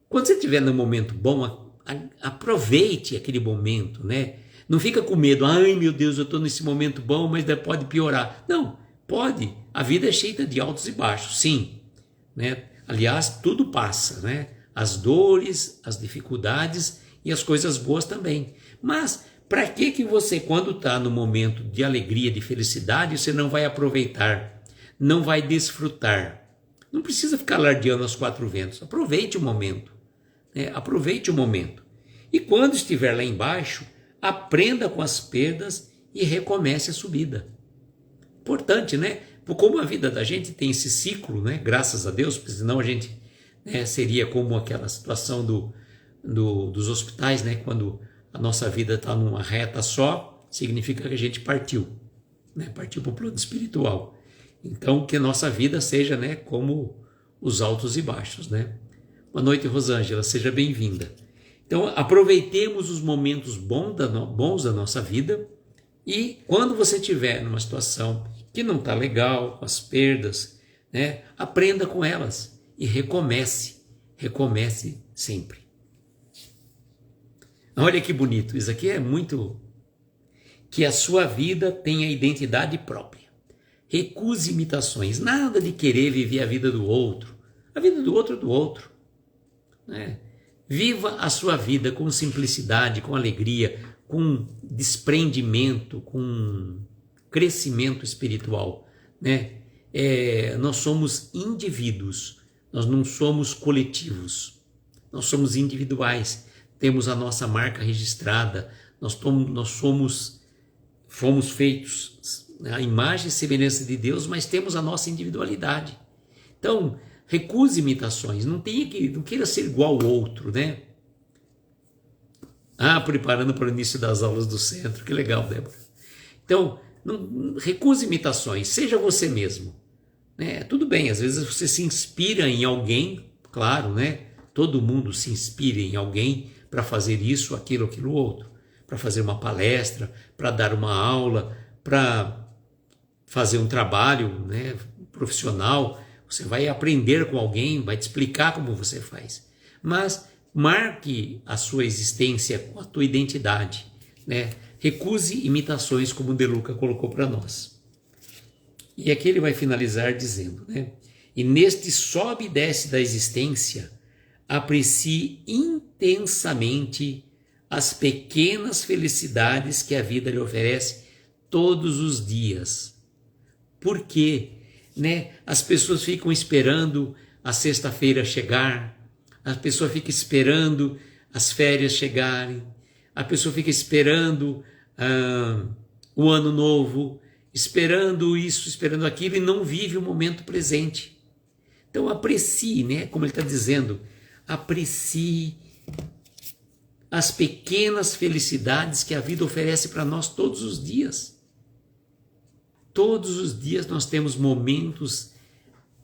Quando você estiver no momento bom, aproveite aquele momento, né? Não fica com medo, ai meu Deus, eu estou nesse momento bom, mas pode piorar. Não, pode. A vida é cheia de altos e baixos, sim. Né? Aliás, tudo passa, né? As dores, as dificuldades e as coisas boas também. Mas para que você, quando está no momento de alegria, de felicidade, você não vai aproveitar, não vai desfrutar? Não precisa ficar alardeando aos quatro ventos. Aproveite o momento. Né? Aproveite o momento. E quando estiver lá embaixo, aprenda com as perdas e recomece a subida. Importante, né? Como a vida da gente tem esse ciclo, né? Graças a Deus, porque senão a gente, né, seria como aquela situação dos hospitais, né? Quando a nossa vida está numa reta só, significa que a gente partiu, né? Partiu para o plano espiritual. Então, que a nossa vida seja, né, como os altos e baixos, né? Boa noite, Rosângela, seja bem-vinda. Então, aproveitemos os momentos bons da nossa vida e quando você estiver numa situação que não está legal, com as perdas, né, aprenda com elas e recomece sempre. Olha que bonito, isso aqui é muito... Que a sua vida tenha identidade própria. Recuse imitações, nada de querer viver a vida do outro. A vida do outro é do outro. Né? Viva a sua vida com simplicidade, com alegria, com desprendimento, com crescimento espiritual. Né? Nós somos indivíduos, nós não somos coletivos, nós somos individuais, temos a nossa marca registrada, nós fomos feitos à imagem e semelhança de Deus, mas temos a nossa individualidade. Então, recuse imitações, não queira ser igual ao outro, né? Preparando para o início das aulas do centro, que legal, Débora. Então, recuse imitações, seja você mesmo. Né? Tudo bem, às vezes você se inspira em alguém, claro, né? Todo mundo se inspira em alguém para fazer isso, aquilo outro, para fazer uma palestra, para dar uma aula, para fazer um trabalho, né, profissional. Você vai aprender com alguém, vai te explicar como você faz. Mas marque a sua existência com a tua identidade. Né? Recuse imitações, como o De Luca colocou para nós. E aqui ele vai finalizar dizendo, né? E neste sobe e desce da existência, aprecie intensamente as pequenas felicidades que a vida lhe oferece todos os dias. Por quê? Né? As pessoas ficam esperando a sexta-feira chegar, a pessoa fica esperando as férias chegarem, a pessoa fica esperando o ano novo, esperando isso, esperando aquilo e não vive o momento presente. Então aprecie, né? Como ele está dizendo, aprecie as pequenas felicidades que a vida oferece para nós todos os dias. Todos os dias nós temos momentos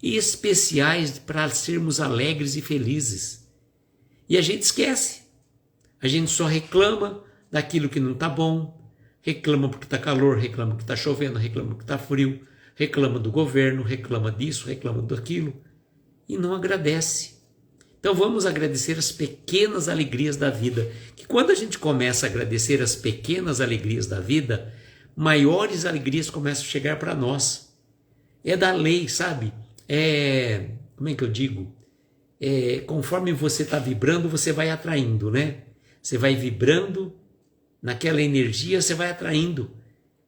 especiais para sermos alegres e felizes. E a gente esquece. A gente só reclama daquilo que não está bom, reclama porque está calor, reclama porque está chovendo, reclama porque está frio, reclama do governo, reclama disso, reclama daquilo e não agradece. Então vamos agradecer as pequenas alegrias da vida, que quando a gente começa a agradecer as pequenas alegrias da vida, maiores alegrias começam a chegar para nós. É da lei, sabe? como é que eu digo? Conforme você está vibrando, você vai atraindo, né? Você vai vibrando naquela energia, você vai atraindo.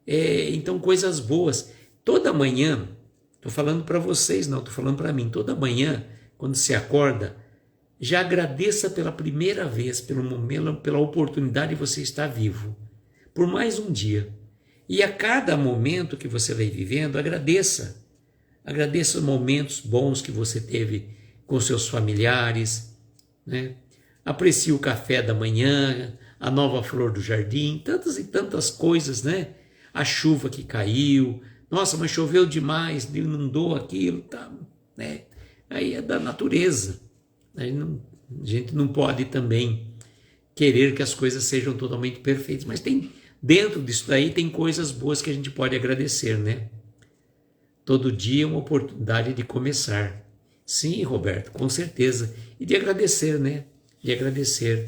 Então, coisas boas. Toda manhã, estou falando para vocês, não, estou falando para mim. Toda manhã, quando você acorda, já agradeça pela primeira vez, pelo momento, pela oportunidade de você estar vivo, por mais um dia. E a cada momento que você vai vivendo, agradeça. Agradeça os momentos bons que você teve com seus familiares, né? Aprecie o café da manhã, a nova flor do jardim, tantas e tantas coisas, né? A chuva que caiu, nossa, mas choveu demais, inundou aquilo, tá, né? Aí é da natureza. A gente não pode também querer que as coisas sejam totalmente perfeitas, mas dentro disso daí tem coisas boas que a gente pode agradecer, né? Todo dia é uma oportunidade de começar. Sim, Roberto, com certeza. E de agradecer, né? De agradecer.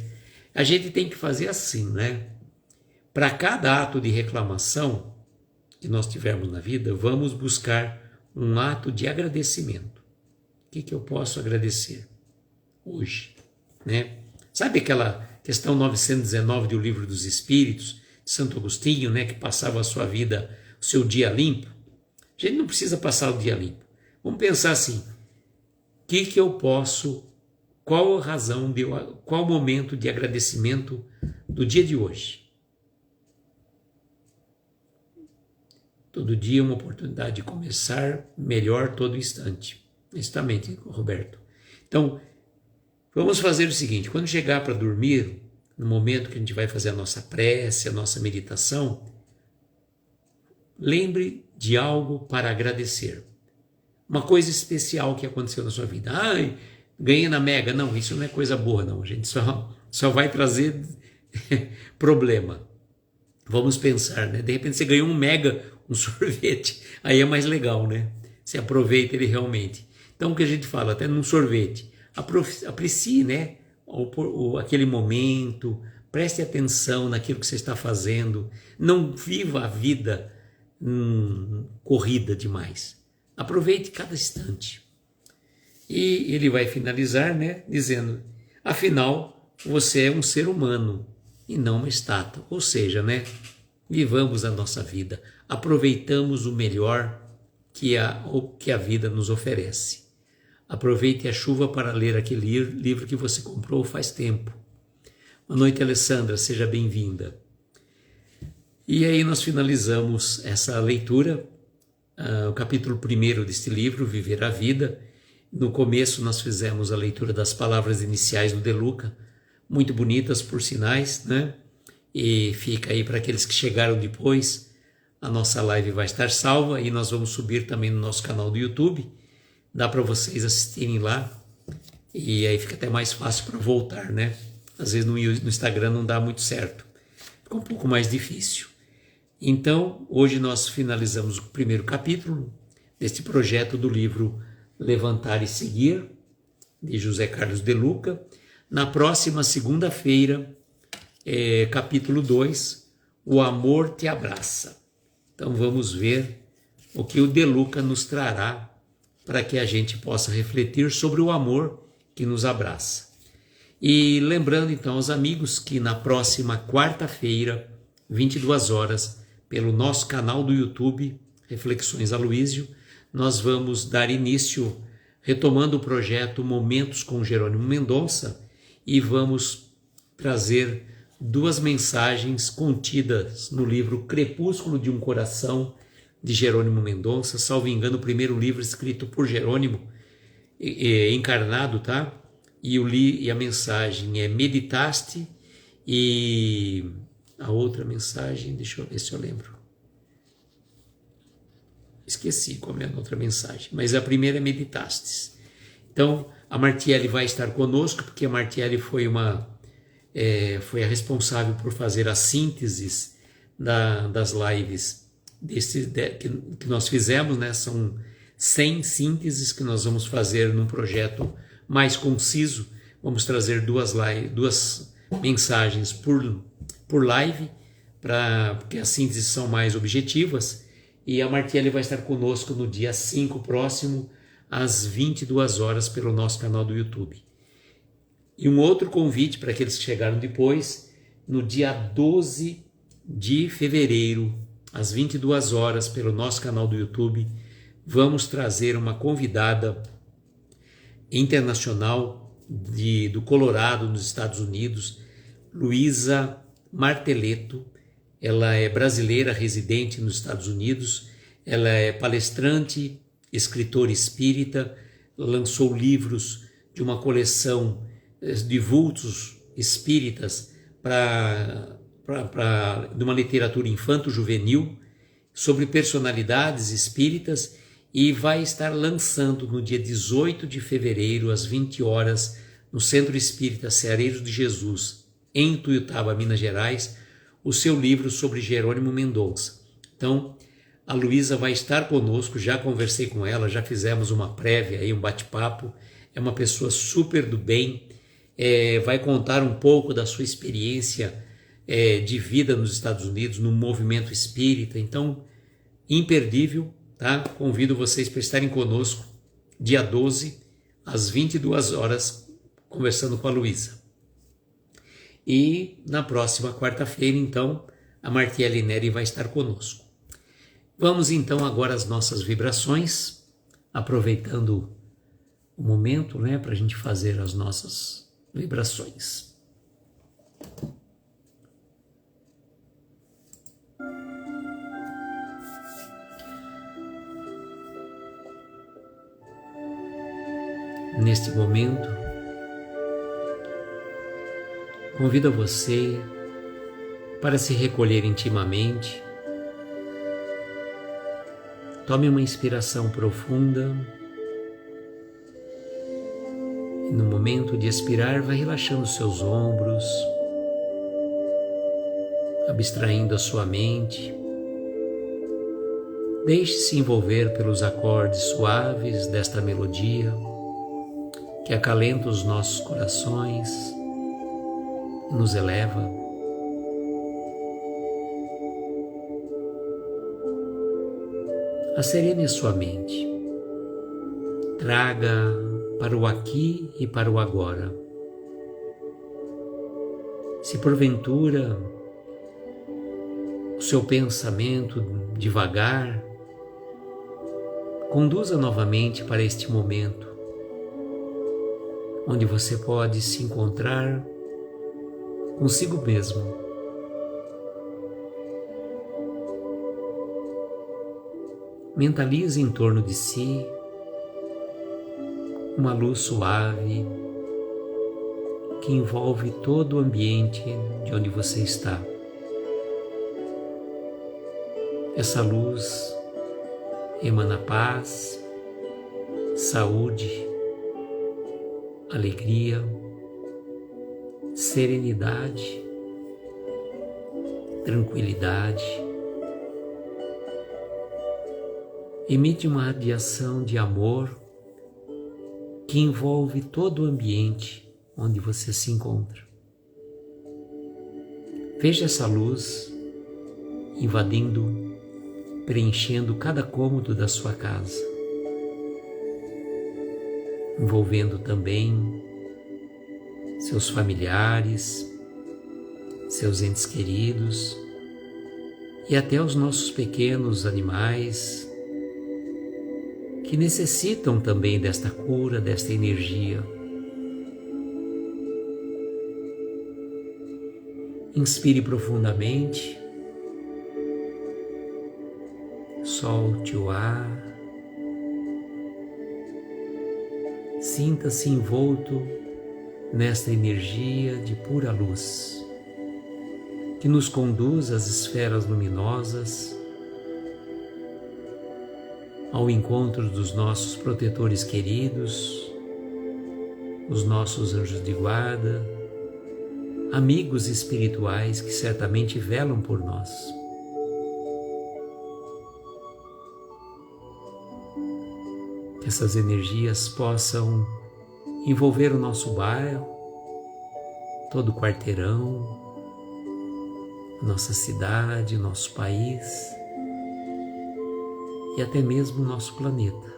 A gente tem que fazer assim, né? Para cada ato de reclamação que nós tivermos na vida, vamos buscar um ato de agradecimento. O que eu posso agradecer hoje, né? Sabe aquela questão 919 do Livro dos Espíritos, de Santo Agostinho, né? Que passava a sua vida, o seu dia limpo. A gente não precisa passar o dia limpo. Vamos pensar assim, o que eu posso, qual a razão, qual o momento de agradecimento do dia de hoje? Todo dia é uma oportunidade de começar melhor todo instante. Exatamente, Roberto. Então, vamos fazer o seguinte, quando chegar para dormir, no momento que a gente vai fazer a nossa prece, a nossa meditação, lembre de algo para agradecer. Uma coisa especial que aconteceu na sua vida. Ai, ganhei na Mega. Não, isso não é coisa boa, não. A gente só vai trazer problema. Vamos pensar, né? De repente você ganhou um Mega, um sorvete. Aí é mais legal, né? Você aproveita ele realmente. Então o que a gente fala, até num sorvete, aprecie, né? Aquele momento, preste atenção naquilo que você está fazendo. Não viva a vida corrida demais. Aproveite cada instante. E ele vai finalizar, né, dizendo, afinal, você é um ser humano e não uma estátua. Ou seja, né, vivamos a nossa vida, aproveitamos o melhor que a vida nos oferece. Aproveite a chuva para ler aquele livro que você comprou faz tempo. Boa noite, Alessandra, seja bem-vinda. E aí nós finalizamos essa leitura, o capítulo 1 deste livro, Viver a Vida. No começo nós fizemos a leitura das palavras iniciais do De Luca, muito bonitas por sinais, né? E fica aí para aqueles que chegaram depois, a nossa live vai estar salva e nós vamos subir também no nosso canal do YouTube, dá para vocês assistirem lá e aí fica até mais fácil para voltar, né? Às vezes no Instagram não dá muito certo, fica um pouco mais difícil. Então, hoje nós finalizamos o primeiro capítulo deste projeto do livro Levantar e Seguir, de José Carlos de Luca. Na próxima segunda-feira, capítulo 2, O Amor Te Abraça. Então vamos ver o que o De Luca nos trará para que a gente possa refletir sobre o amor que nos abraça. E lembrando então aos amigos que na próxima quarta-feira, 22 horas, pelo nosso canal do YouTube, Reflexões Aloísio, nós vamos dar início, retomando o projeto Momentos com Jerônimo Mendonça, e vamos trazer 2 mensagens contidas no livro Crepúsculo de um Coração, de Jerônimo Mendonça, salvo engano, o primeiro livro escrito por Jerônimo, encarnado, tá? E a mensagem é Meditaste, e a outra mensagem, deixa eu ver se eu lembro. Esqueci qual é a outra mensagem, mas a primeira é Meditastes. Então, a Martiele vai estar conosco, porque a Martiele foi a responsável por fazer as sínteses das lives que nós fizemos, né? São 100 sínteses que nós vamos fazer num projeto mais conciso. Vamos trazer 2 mensagens por live, porque as sínteses são mais objetivas, e a Martiele vai estar conosco no dia 5 próximo, às 22 horas pelo nosso canal do YouTube. E um outro convite para aqueles que chegaram depois, no dia 12 de fevereiro, às 22 horas pelo nosso canal do YouTube, vamos trazer uma convidada internacional do Colorado, nos Estados Unidos, Luísa Marteletto. Ela é brasileira residente nos Estados Unidos, ela é palestrante, escritora espírita, lançou livros de uma coleção de vultos espíritas de uma literatura infanto-juvenil sobre personalidades espíritas, e vai estar lançando no dia 18 de fevereiro, às 20 horas, no Centro Espírita Ceareiros de Jesus, em Tuiutaba, Minas Gerais, o seu livro sobre Jerônimo Mendonça. Então, a Luísa vai estar conosco, já conversei com ela, já fizemos uma prévia, aí, um bate-papo, é uma pessoa super do bem, vai contar um pouco da sua experiência de vida nos Estados Unidos, no movimento espírita. Então, imperdível, tá? Convido vocês para estarem conosco, dia 12, às 22 horas, conversando com a Luísa. E na próxima quarta-feira, então, a Martiele Neri vai estar conosco. Vamos então agora às nossas vibrações, aproveitando o momento, né, para a gente fazer as nossas vibrações. Neste momento, convido você para se recolher intimamente. Tome uma inspiração profunda e no momento de expirar, vai relaxando seus ombros, abstraindo a sua mente. Deixe-se envolver pelos acordes suaves desta melodia que acalenta os nossos corações e nos eleva. Acerene sua mente. Traga para o aqui e para o agora. Se porventura o seu pensamento devagar, conduza novamente para este momento, onde você pode se encontrar consigo mesmo. Mentalize em torno de si uma luz suave que envolve todo o ambiente de onde você está. Essa luz emana paz, saúde, alegria, serenidade, tranquilidade. Emite uma radiação de amor que envolve todo o ambiente onde você se encontra. Veja essa luz invadindo, preenchendo cada cômodo da sua casa, envolvendo também seus familiares, seus entes queridos e até os nossos pequenos animais que necessitam também desta cura, desta energia. Inspire profundamente, solte o ar. Sinta-se envolto nesta energia de pura luz, que nos conduz às esferas luminosas, ao encontro dos nossos protetores queridos, os nossos anjos de guarda, amigos espirituais que certamente velam por nós. Que essas energias possam envolver o nosso bairro, todo o quarteirão, nossa cidade, nosso país e até mesmo o nosso planeta.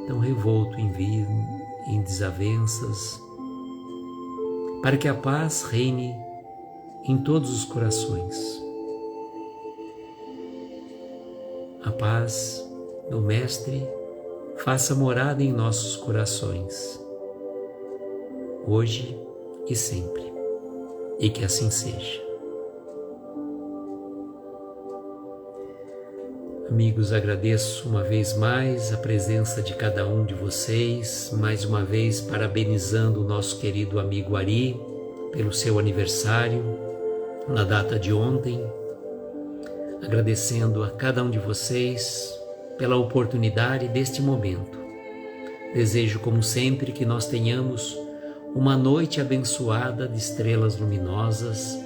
tão revolto em desavenças, para que a paz reine em todos os corações. A paz do Mestre faça morada em nossos corações, hoje e sempre, e que assim seja. Amigos, agradeço uma vez mais a presença de cada um de vocês, mais uma vez parabenizando o nosso querido amigo Ari pelo seu aniversário, na data de ontem, agradecendo a cada um de vocês pela oportunidade deste momento. Desejo, como sempre, que nós tenhamos uma noite abençoada de estrelas luminosas,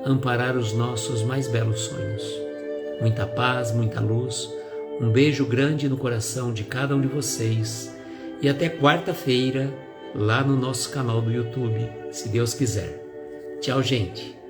amparar os nossos mais belos sonhos. Muita paz, muita luz, um beijo grande no coração de cada um de vocês e até quarta-feira lá no nosso canal do YouTube, se Deus quiser. Tchau, gente!